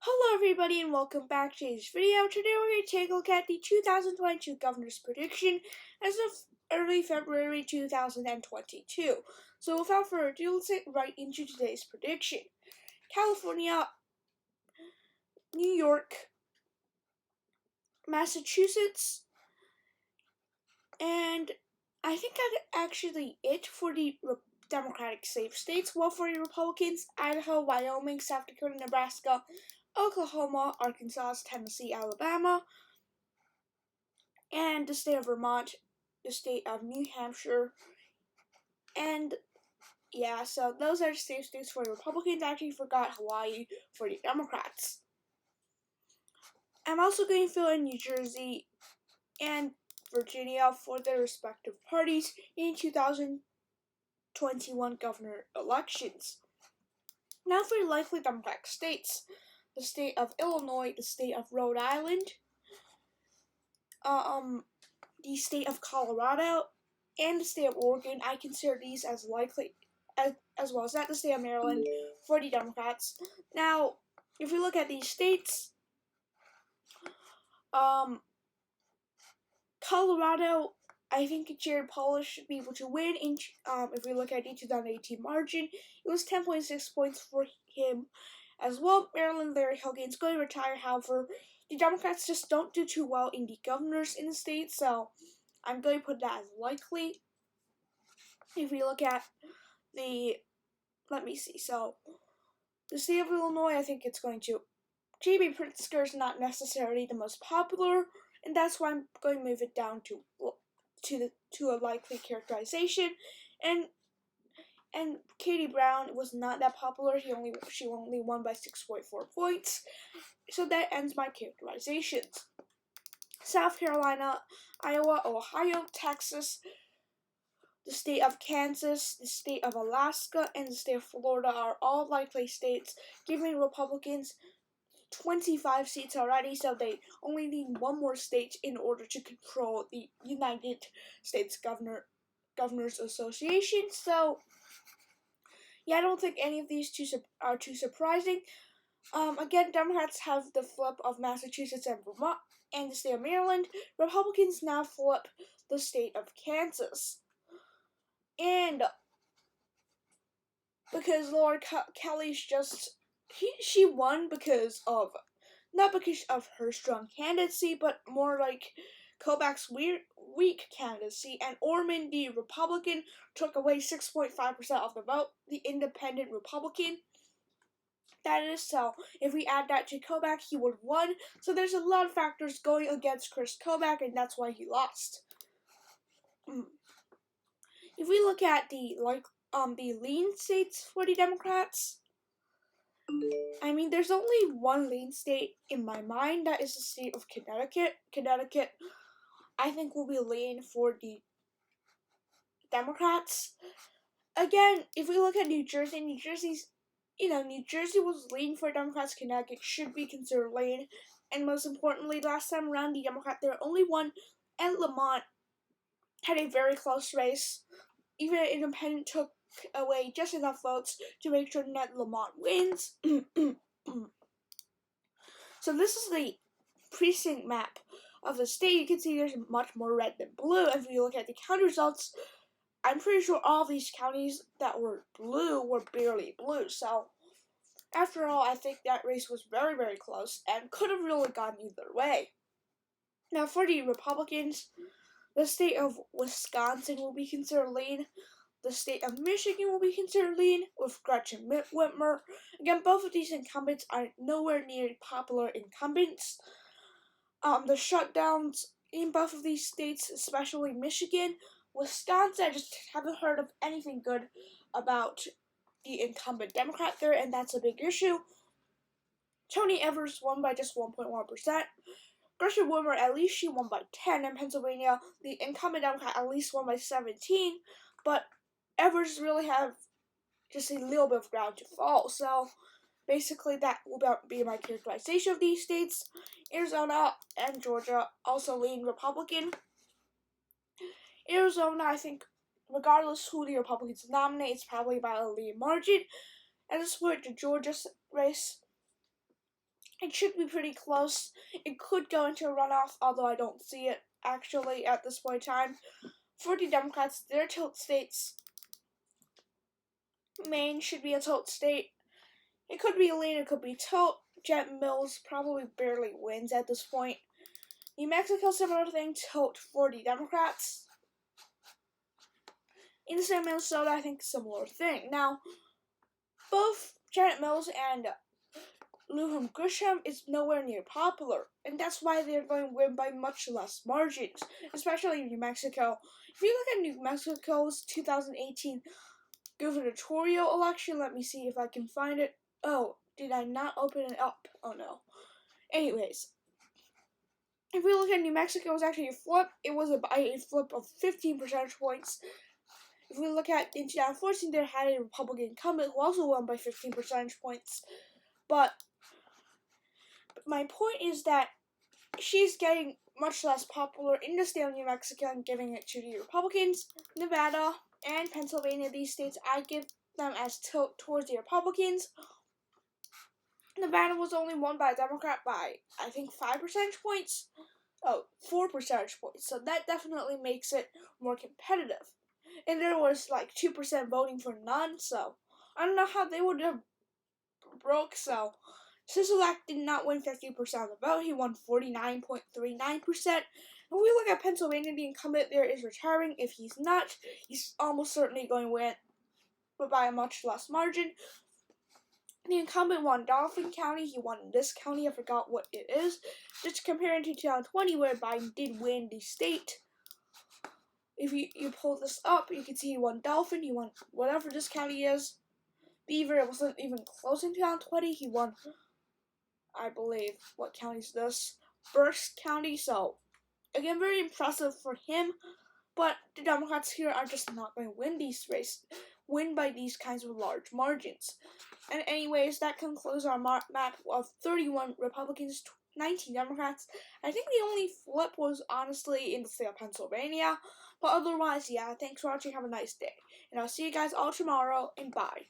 Hello everybody and welcome back to today's video. Today we're going to take a look at the 2022 governor's prediction as of early February 2022. So without further ado, let's get right into today's prediction. California, New York, Massachusetts, and I think that's actually it for the Democratic safe states. Well, for the Republicans, Idaho, Wyoming, South Dakota, Nebraska, Oklahoma, Arkansas, Tennessee, Alabama, and the state of Vermont, the state of New Hampshire, and yeah, so those are the safe states for the Republicans. I actually forgot Hawaii for the Democrats. I'm also going to fill in New Jersey and Virginia for their respective parties in 2021 governor elections. Now for the likely Democratic states. The state of Illinois, the state of Rhode Island, the state of Colorado, and the state of Oregon. I consider these as likely, as well as that, the state of Maryland for the Democrats. Now, if we look at these states, Colorado, I think Jared Polis should be able to win. If we look at the 2018 margin, it was 10.6 points for him as well. Maryland, Larry Hogan's going to retire. However, the Democrats just don't do too well in the governors in the state, so I'm going to put that as likely. If we look at the state of Illinois, I think it's going to. J.B. Pritzker is not necessarily the most popular, and that's why I'm going to move it down to a likely characterization. And Katie Brown was not that popular. She only won by 6.4 points. So that ends my characterizations. South Carolina, Iowa, Ohio, Texas, the state of Kansas, the state of Alaska, and the state of Florida are all likely states, giving Republicans 25 seats already, so they only need one more state in order to control the United States Governors Association. So, yeah, I don't think any of these are too surprising. Again, Democrats have the flip of Massachusetts and Vermont and the state of Maryland. Republicans now flip the state of Kansas. And because Laura Kelly's she won because of, not because of her strong candidacy, but more like Kobach's weak candidacy, and Orman, the Republican, took away 6.5% of the vote, the independent Republican. That is, so if we add that to Kobach, he would have won. So there's a lot of factors going against Chris Kobach, and that's why he lost. If we look at the lean states for the Democrats, I mean, there's only one lean state in my mind. That is the state of Connecticut. Connecticut, I think, will be lean for the Democrats. Again, if we look at New Jersey, New Jersey was lean for Democrats. Connecticut should be considered lean. And most importantly, last time around, the Democrat, there only one, and Lamont had a very close race. Even an independent took away just enough votes to make sure that Lamont wins. So this is the precinct map of the state. You can see there's much more red than blue. If you look at the county results, I'm pretty sure all these counties that were blue were barely blue. So after all, I think that race was very, very close and could have really gone either way. Now for the Republicans, the state of Wisconsin will be considered lean. The state of Michigan will be considered lean with Gretchen Whitmer. Again, both of these incumbents are nowhere near popular incumbents. The shutdowns in both of these states, especially Michigan, Wisconsin, I just haven't heard of anything good about the incumbent Democrat there, and that's a big issue. Tony Evers won by just 1.1%. Gretchen Whitmer, at least she won by 10. In Pennsylvania, the incumbent Democrat at least won by 17. But Evers really have just a little bit of ground to fall. So basically that will be my characterization of these states. Arizona and Georgia also lean Republican. Arizona, I think, regardless who the Republicans nominate, it's probably by a lean margin. And this is for the Georgia race. It should be pretty close. It could go into a runoff, although I don't see it actually at this point in time. For the Democrats, their tilt states, Maine should be a tilt state. It could be lean, it could be tilt. Jet Mills probably barely wins at this point. New Mexico, similar thing, tilt for the Democrats. In the state of Minnesota, I think similar thing. Now, both Janet Mills and Lujan Grisham is nowhere near popular, and that's why they're going to win by much less margins, especially in New Mexico. If you look at New Mexico's 2018 gubernatorial election, let me see if I can find it. Oh, did I not open it up? Oh no. Anyways, if we look at New Mexico, it was actually a flip. It was a flip of 15 percentage points. If we look at in 2014, they had a Republican incumbent who also won by 15 percentage points. But my point is that she's getting much less popular in the state of New Mexico and giving it to the Republicans. Nevada and Pennsylvania, these states, I give them as tilt towards the Republicans. Nevada was only won by a Democrat by, I think, 5 percentage points. 4 percentage points. So that definitely makes it more competitive. And there was like 2% voting for none, so I don't know how they would have broke. So Sisolak did not win 50% of the vote. He won 49.39%. And we look at Pennsylvania, the incumbent there is retiring. If he's not, he's almost certainly going to win, but by a much less margin. The incumbent won Dauphin County. He won this county. I forgot what it is. Just comparing to 2020, where Biden did win the state. If you pull this up, you can see he won Dauphin. He won whatever this county is. Beaver, it wasn't even close in 2020. He won, I believe, what county is this? Berks County. So, again, very impressive for him. But the Democrats here are just not going to win by these kinds of large margins. And anyways, that concludes our map of 31 Republicans, 19 Democrats. I think the only flip was honestly in the state of Pennsylvania. But otherwise, yeah, thanks for watching. Have a nice day. And I'll see you guys all tomorrow, and bye.